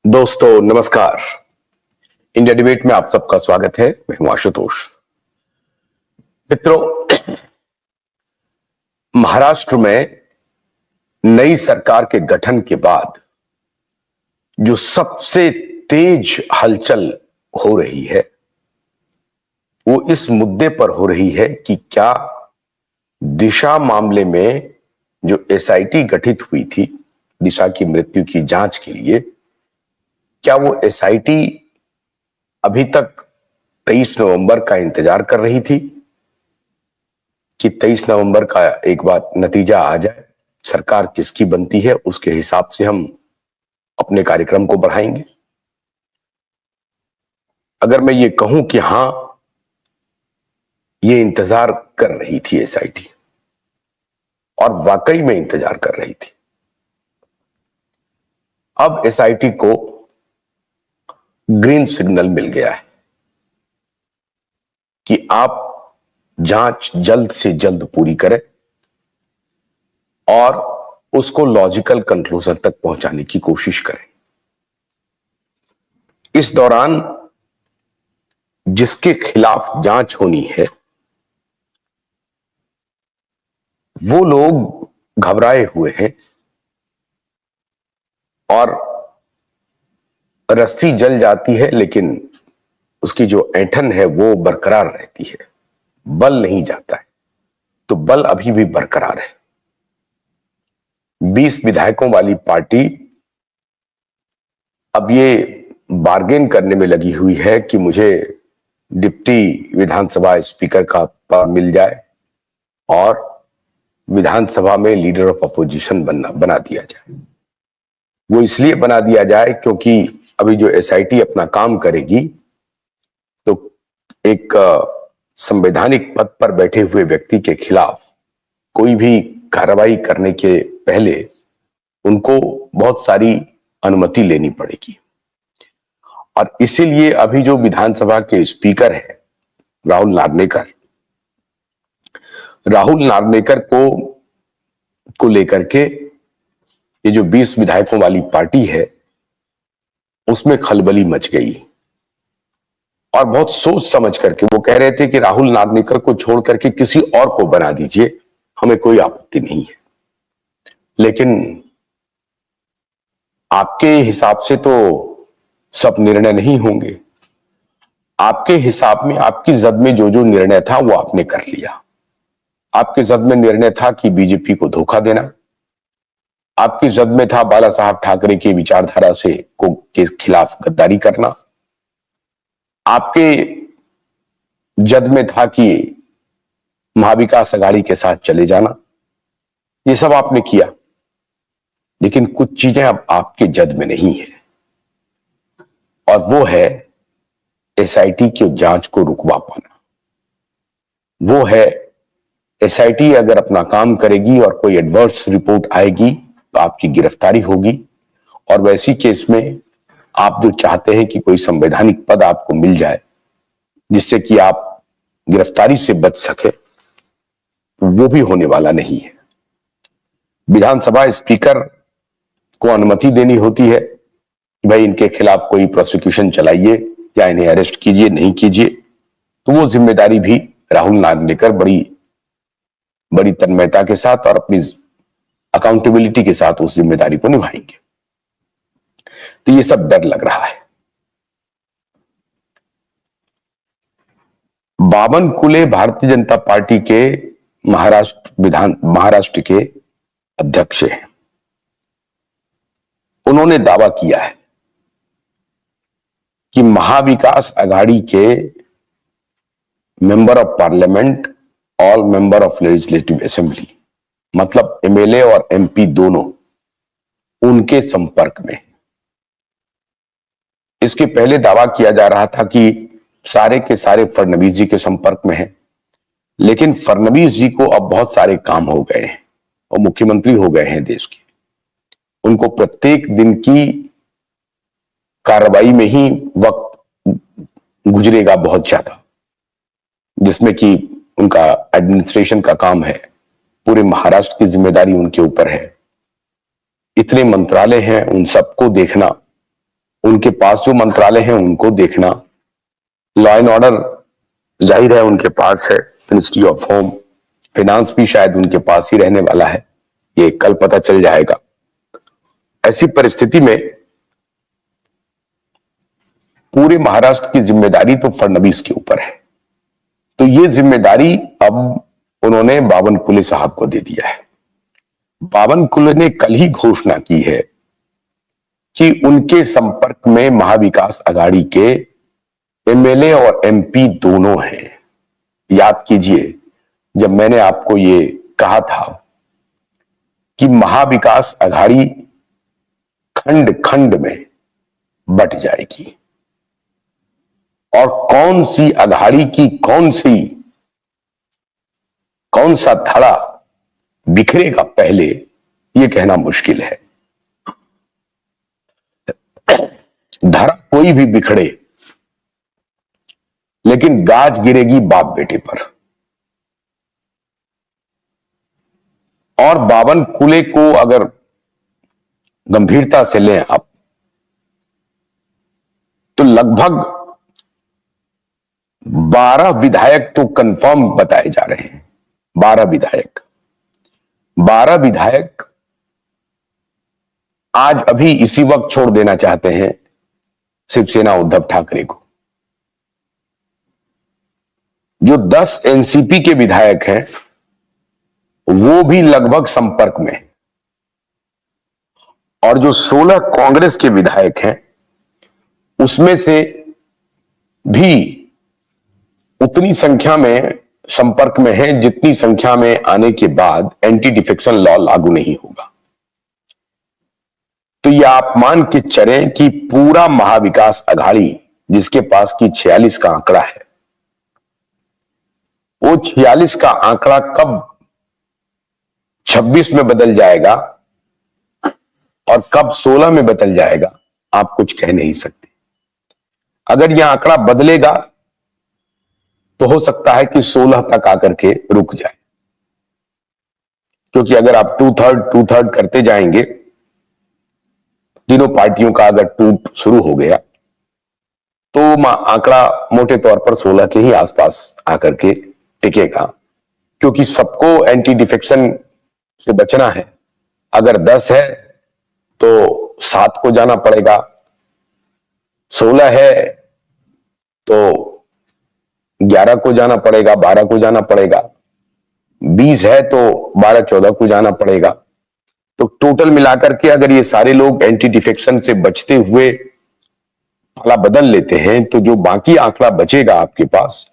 दोस्तों नमस्कार। India debate में आप सबका स्वागत है। मैं हूं आशुतोष। मित्रों, महाराष्ट्र में नई सरकार के गठन के बाद जो सबसे तेज हलचल हो रही है वो इस मुद्दे पर हो रही है कि क्या दिशा मामले में जो एसआईटी गठित हुई थी दिशा की मृत्यु की जांच के लिए, क्या वो एसआईटी अभी तक 23 नवंबर का इंतजार कर रही थी कि 23 नवंबर का एक बार नतीजा आ जाए, सरकार किसकी बनती है उसके हिसाब से हम अपने कार्यक्रम को बढ़ाएंगे। अगर मैं ये कहूं कि हां, ये इंतजार कर रही थी एसआईटी और वाकई में इंतजार कर रही थी। अब एसआईटी को ग्रीन सिग्नल मिल गया है कि आप जांच जल्द से जल्द पूरी करें और उसको लॉजिकल कंक्लूजन तक पहुंचाने की कोशिश करें। इस दौरान जिसके खिलाफ जांच होनी है वो लोग घबराए हुए हैं और रस्सी जल जाती है लेकिन उसकी जो ऐंठन है वो बरकरार रहती है, बल नहीं जाता है। तो बल अभी भी बरकरार है। 20 विधायकों वाली पार्टी अब ये बार्गेन करने में लगी हुई है कि मुझे डिप्टी विधानसभा स्पीकर का पद मिल जाए और विधानसभा में लीडर ऑफ अपोजिशन बना दिया जाए। वो इसलिए बना दिया जाए क्योंकि अभी जो एसआईटी अपना काम करेगी तो एक संवैधानिक पद पर बैठे हुए व्यक्ति के खिलाफ कोई भी कार्रवाई करने के पहले उनको बहुत सारी अनुमति लेनी पड़ेगी। और इसीलिए अभी जो विधानसभा के स्पीकर हैं राहुल नार्वेकर को लेकर के ये जो 20 विधायकों वाली पार्टी है उसमें खलबली मच गई और बहुत सोच समझ करके वो कह रहे थे कि राहुल नार्वेकर को छोड़ करके किसी और को बना दीजिए, हमें कोई आपत्ति नहीं है। लेकिन आपके हिसाब से तो सब निर्णय नहीं होंगे। आपके हिसाब में, आपकी जद में जो जो निर्णय था वो आपने कर लिया। आपके जद में निर्णय था कि बीजेपी को धोखा देना, आपकी जद में था बाला साहब ठाकरे की विचारधारा के खिलाफ गद्दारी करना, आपके जद में था कि महाविकास अघाड़ी के साथ चले जाना। ये सब आपने किया, लेकिन कुछ चीजें अब आपके जद में नहीं है और वो है एसआईटी की जांच को रुकवा पाना। वो है एसआईटी अगर अपना काम करेगी और कोई एडवर्स रिपोर्ट आएगी तो आपकी गिरफ्तारी होगी और वैसी केस में आप जो चाहते हैं कि कोई संवैधानिक पद आपको मिल जाए जिससे कि आप गिरफ्तारी से बच सके, वो भी होने वाला नहीं है। विधानसभा स्पीकर को अनुमति देनी होती है कि भाई इनके खिलाफ कोई प्रोसिक्यूशन चलाइए या इन्हें अरेस्ट कीजिए, नहीं कीजिए, तो वो जिम्मेदारी भी राहुल नार्वेकर बड़ी तन्मयता के साथ और अपनी अकाउंटेबिलिटी के साथ उस जिम्मेदारी को निभाएंगे। तो ये सब डर लग रहा है। बावन कुले भारतीय जनता पार्टी के महाराष्ट्र के अध्यक्ष हैं। उन्होंने दावा किया है कि महाविकास अघाड़ी के member of parliament, all member of legislative assembly, मतलब एमएलए और एमपी दोनों उनके संपर्क में। इसके पहले दावा किया जा रहा था कि सारे के सारे फडणवीस जी के संपर्क में हैं, लेकिन फडणवीस जी को अब बहुत सारे काम हो गए हैं और मुख्यमंत्री हो गए हैं देश के। उनको प्रत्येक दिन की कार्रवाई में ही वक्त गुजरेगा बहुत ज्यादा, जिसमें कि उनका एडमिनिस्ट्रेशन का काम है, पूरे महाराष्ट्र की जिम्मेदारी उनके ऊपर है, इतने मंत्रालय हैं, उन सबको देखना उनके पास जो मंत्रालय हैं उनको देखना, लॉ एंड ऑर्डर जाहिर है उनके पास है, मिनिस्ट्री ऑफ होम, फाइनेंस भी शायद उनके पास ही रहने वाला है, ये कल पता चल जाएगा। ऐसी परिस्थिति में पूरे महाराष्ट्र की जिम्मेदारी तो फडणवीस के ऊपर है, तो ये जिम्मेदारी अब उन्होंने बावनकुले साहब को दे दिया है। बावनकुले ने कल ही घोषणा की है कि उनके संपर्क में महाविकास आघाड़ी के एमएलए और एमपी दोनों हैं। याद कीजिए जब मैंने आपको ये कहा था कि महाविकास आघाड़ी खंड खंड में बट जाएगी और कौन सी आघाड़ी की कौन सा धड़ा बिखरेगा पहले, यह कहना मुश्किल है। धड़ा कोई भी बिखरे लेकिन गाज गिरेगी बाप बेटे पर। और बावनकुले को अगर गंभीरता से लें आप तो लगभग 12 विधायक तो कंफर्म बताए जा रहे हैं। 12 विधायक आज अभी इसी वक्त छोड़ देना चाहते हैं शिवसेना उद्धव ठाकरे को। जो 10 एनसीपी के विधायक हैं वो भी लगभग संपर्क में हैं और जो 16 कांग्रेस के विधायक हैं उसमें से भी उतनी संख्या में संपर्क में है जितनी संख्या में आने के बाद एंटी डिफेक्शन लॉ लागू नहीं होगा। तो यह आप मान के चलें कि पूरा महाविकास आघाड़ी जिसके पास की 46 का आंकड़ा है, वो 46 का आंकड़ा कब 26 में बदल जाएगा और कब 16 में बदल जाएगा आप कुछ कह नहीं सकते। अगर यह आंकड़ा बदलेगा तो हो सकता है कि 16 तक आकर के रुक जाए, क्योंकि अगर आप टू थर्ड करते जाएंगे, तीनों पार्टियों का अगर टूट शुरू हो गया तो आंकड़ा मोटे तौर पर 16 के ही आसपास आकर के टिकेगा, क्योंकि सबको एंटी डिफेक्शन से बचना है। अगर 10 है तो 7 को जाना पड़ेगा, 16 है तो 11 को जाना पड़ेगा, 12 को जाना पड़ेगा, 20 है तो 12-14 को जाना पड़ेगा। तो टोटल मिलाकर के अगर ये सारे लोग एंटी डिफेक्शन से बचते हुए पाला बदल लेते हैं तो जो बाकी आंकड़ा बचेगा आपके पास,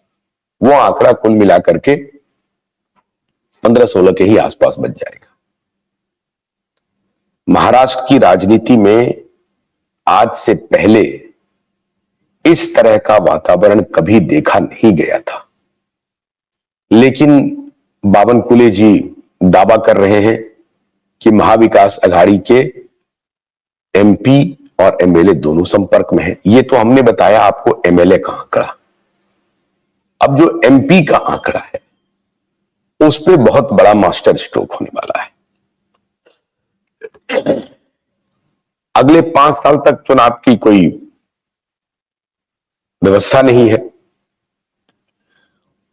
वो आंकड़ा कुल मिलाकर के 15-16 के ही आसपास बच जाएगा। महाराष्ट्र की राजनीति में आज से पहले इस तरह का वातावरण कभी देखा नहीं गया था, लेकिन बावनकुले जी दावा कर रहे हैं कि महाविकास आघाड़ी के एमपी और एमएलए दोनों संपर्क में हैं। ये तो हमने बताया आपको एमएलए का आंकड़ा। अब जो एमपी का आंकड़ा है उस पे बहुत बड़ा मास्टर स्ट्रोक होने वाला है। अगले 5 साल तक चुनाव की कोई व्यवस्था नहीं है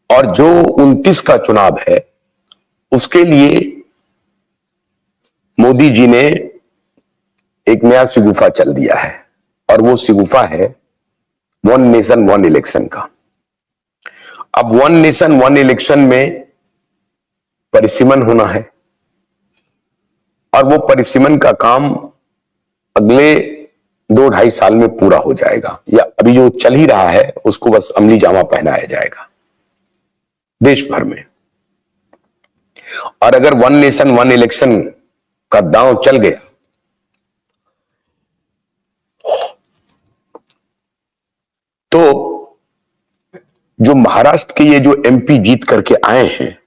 और जो 29 का चुनाव है उसके लिए मोदी जी ने एक नया सिगुफा चल दिया है और वो सिगुफा है वन नेशन वन इलेक्शन का। अब वन नेशन वन इलेक्शन में परिसीमन होना है और वो परिसीमन का काम अगले 2-2.5 साल में पूरा हो जाएगा, या अभी जो चल ही रहा है उसको बस अमली जामा पहनाया जाएगा देश भर में। और अगर वन नेशन वन इलेक्शन का दांव चल गया तो जो महाराष्ट्र के ये जो एमपी जीत करके आए हैं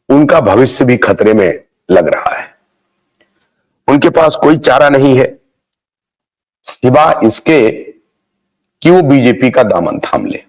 उनका भविष्य भी खतरे में लग रहा है। उनके पास कोई चारा नहीं है सिवा इसके कि वो बीजेपी का दामन थाम ले।